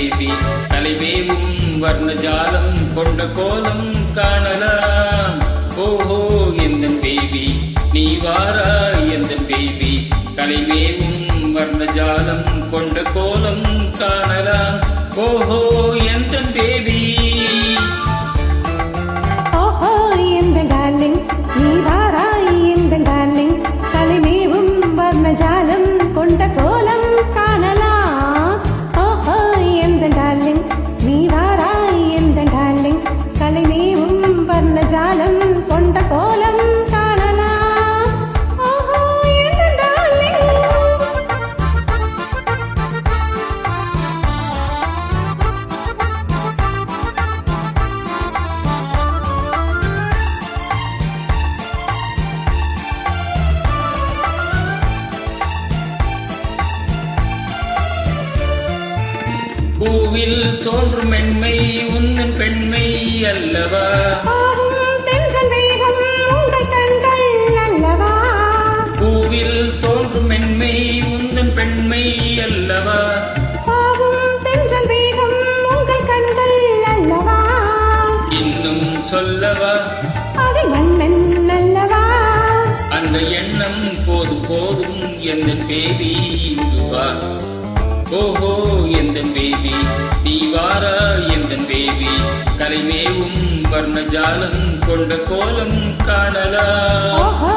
Baby தலைமேவும் வர்ணஜாலம் கொண்ட கோலம் காணலாம். ஓஹோ எந்தன் பேபி நீ வாரா எந்தன் பேபி தலைமேவும் வர்ணஜாலம் கொண்ட கோலம் காணலாம். ஓஹோ எந்தன் பேபி ஓஹோ எந்த டார்லிங் நீ வாரா எந்த டார்லிங் தலைமேவும் வர்ணஜாலம் கொண்ட கோலம் காணலாம். ஓஹோ எந்த டார்லிங் நீ வாரா எந்த டார்லிங் தலைமேவும் வர்ணஜாலம் கொண்ட கோலம் காணலாம். ஓஹோ எந்த டார்லிங் பூவில் தோன்றும் மென்மை உந்தன் பெண்மை அல்லவா. பூவில் தோன்றும் மென்மை உந்தன் பெண்மை அல்லவா. இன்னும் சொல்லவா அந்த எண்ணம் போதும் போதும் எந்தன் பேபி இங்குவா. ஓஹோ எந்தன் பேபி நீ வாரா எந்தன் பேபி கலைமேவும் வர்ணஜாலம் கொண்ட கோலம் காணலாம். ஓஹோ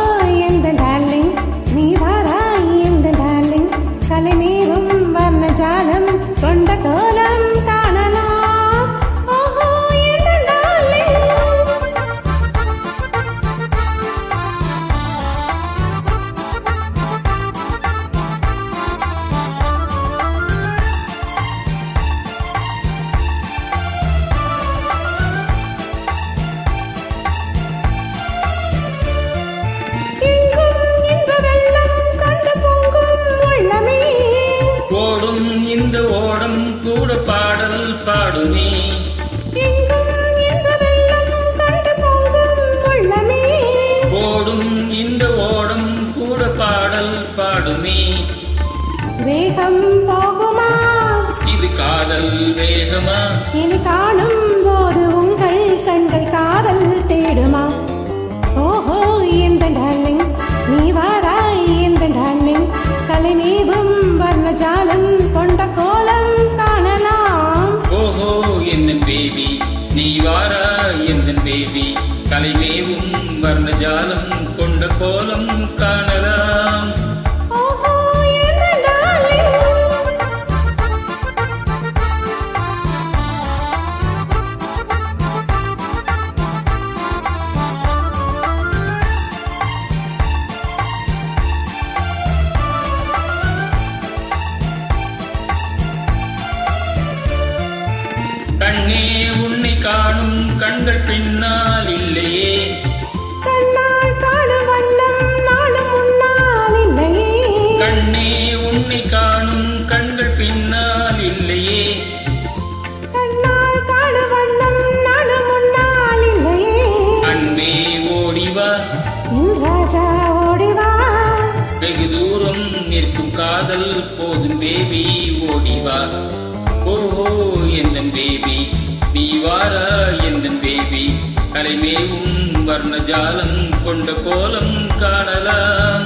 எந்த டார்லிங் நீ வாரா எந்த டார்லிங் கலைமேவும் வர்ணஜாலம் கொண்ட கோலம் காணலாம். ஓஹோ எந்த டார்லிங் ஓடும் இந்த ஓடம் கூட பாடல் பாடுமே. ஓடும் இந்த ஓடம் கூட பாடல் பாடுமே. வேகம் போகுமா இது காதல் வேகமா இனி காணும் போது உங்கள் கண்கள் காதல் தேடுமா. ஓஹோ எந்த டார்லிங் நீ வாராய் எந்த டார்லிங் கலைமேவும் வர்ணஜாலம் கொண்ட கோலம் காணலாம். ஓஹோ எந்தன் பேபி நீ வாரா எந்தன் பேபி கலைமேவும் வர்ணஜாலம் கொண்ட கோலம் காணலாம். ஓஹோ எந்த டார்லிங் கண்ணே உன்னை காணும் கண்கள் பின்னால் இல்லையே. கண்ணால் காணும் வண்ணம் நாளும் முன்னால் இல்லையே. கண்ணே உன்னை காணும் கண்கள் பின்னால் இல்லையே. கண்ணால் காணும் வண்ணம் நாளும் முன்னால் இல்லையே. அன்பே ஓடிவா ராஜா ஓடிவா வெகு தூரம் நிற்கும் காதல் போதும் பேபி ஓடிவா. ஓஹோ எந்தன் பேபி நீ வாரா எந்தன் பேபி கலைமேவும் வர்ணஜாலம் கொண்ட கோலம் காணலாம்.